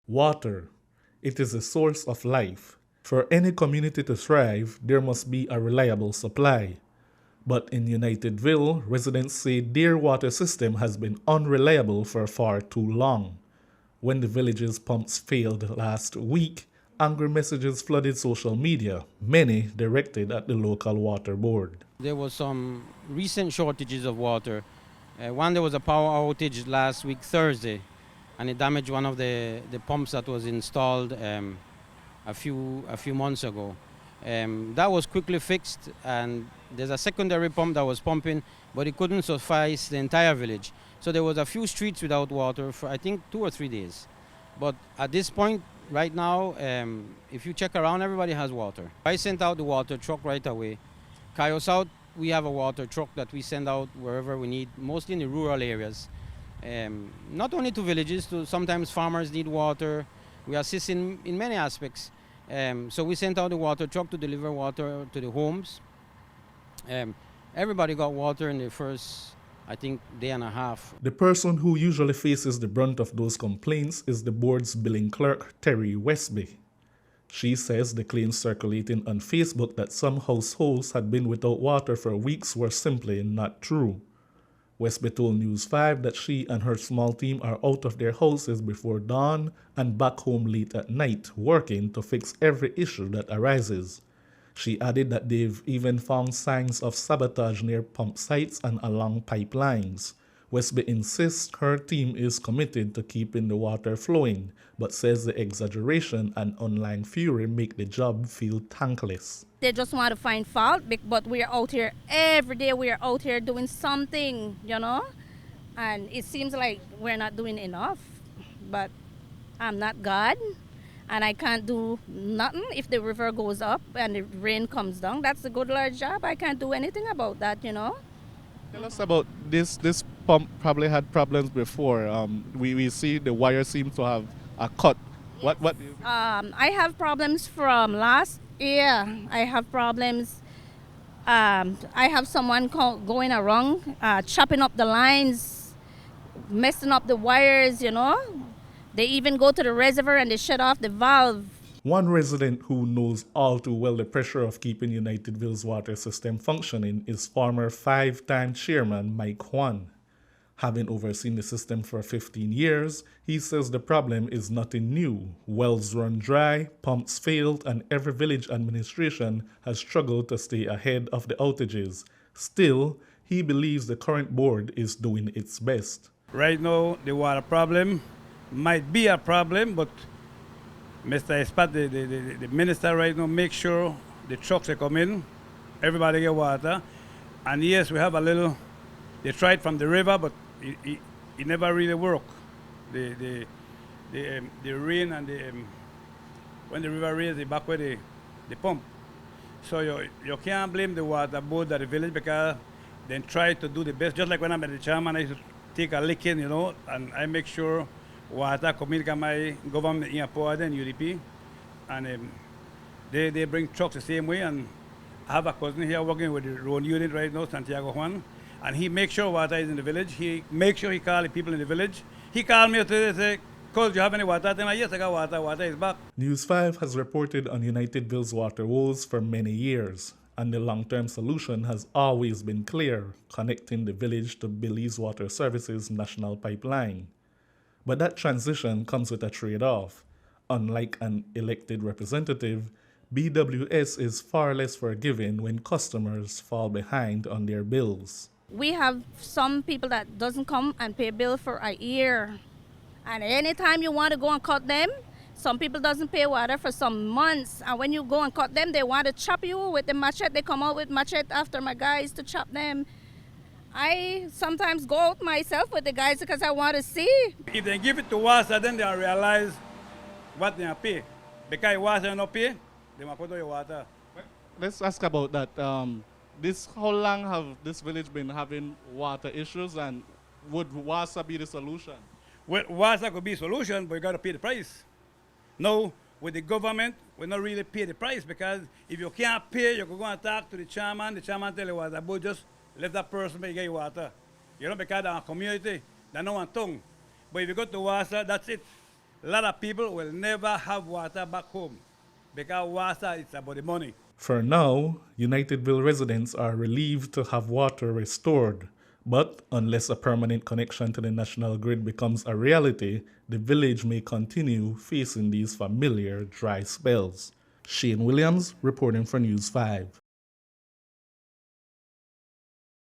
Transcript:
Water. It is a source of life. For any community to thrive, there must be a reliable supply. But in Unitedville, residents say their water system has been unreliable for far too long. When the village's pumps failed last week, angry messages flooded social media, many directed at the local water board. There was some recent shortages of water. There was a power outage last week, Thursday, and it damaged one of the pumps that was installed a few months ago. That was quickly fixed, and there's a secondary pump that was pumping, but it couldn't suffice the entire village. So there was a few streets without water for I think 2 or 3 days. But at this point, right now, if you check around, everybody has water. I sent out the water truck right away. Cayo South, we have a water truck that we send out wherever we need, mostly in the rural areas. Not only to villages, to sometimes farmers need water. We assist in many aspects. So we sent out the water truck to deliver water to the homes. Everybody got water in the first, I think, day and a half. The person who usually faces the brunt of those complaints is the board's billing clerk, Terry Westby. She says the claims circulating on Facebook that some households had been without water for weeks were simply not true. Westby told News 5 that she and her small team are out of their houses before dawn and back home late at night, working to fix every issue that arises. She added that they've even found signs of sabotage near pump sites and along pipelines. Westby insists her team is committed to keeping the water flowing, but says the exaggeration and online fury make the job feel thankless. They just want to find fault, but we're out here every day. We're out here doing something, and it seems like we're not doing enough. But I'm not God, and I can't do nothing if the river goes up and the rain comes down. That's the good Lord's job. I can't do anything about that, Tell us about this. This pump probably had problems before. We see the wire seems to have a cut. What? I have problems from last year. I have problems. I have someone going around, chopping up the lines, messing up the wires, They even go to the reservoir and they shut off the valve. One resident who knows all too well the pressure of keeping Unitedville's water system functioning is former 5-time chairman Mike Juan. Having overseen the system for 15 years, he says the problem is nothing new. Wells run dry, pumps failed, and every village administration has struggled to stay ahead of the outages. Still, he believes the current board is doing its best. Right now, the water problem might be a problem, but Mr. Espat, the minister right now, make sure the trucks are coming, everybody get water. And yes, we have a little, they tried from the river, but it never really worked. The rain and when the river rains, they back where the pump. So you can't blame the water board at the village because they try to do the best. Just like when I'm at the chairman, I used to take a licking, and I make sure water coming to my government in Power and UDP, and they bring trucks the same way. And I have a cousin here working with the road unit right now, Santiago Juan, and he makes sure water is in the village. He makes sure he call the people in the village. He called me to say, "Cause do you have any water?" I said, "Yes, I got water. Water is back." News 5 has reported on Unitedville's water woes for many years, and the long-term solution has always been clear, connecting the village to Belize Water Services National Pipeline. But that transition comes with a trade-off. Unlike an elected representative, BWS is far less forgiving when customers fall behind on their bills. We have some people that doesn't come and pay bill for a year. And anytime you want to go and cut them, some people doesn't pay water for some months. And when you go and cut them, they want to chop you with the machete. They come out with machete after my guys to chop them. I sometimes go out myself with the guys because I want to see. If they give it to water, then they'll realize what they pay. Because water not pay, they will put your water. Let's ask about that. How long have this village been having water issues, and would water be the solution? Well, water could be a solution, but you got to pay the price. No, with the government, we not really pay the price, because if you can't pay, you can go and talk to the chairman tell you water, but just let that person get water. Because our community, they know one tongue. But if you go to water, that's it. A lot of people will never have water back home because water is about the money. For now, Unitedville residents are relieved to have water restored, but unless a permanent connection to the national grid becomes a reality, the village may continue facing these familiar dry spells. Shane Williams reporting for News 5.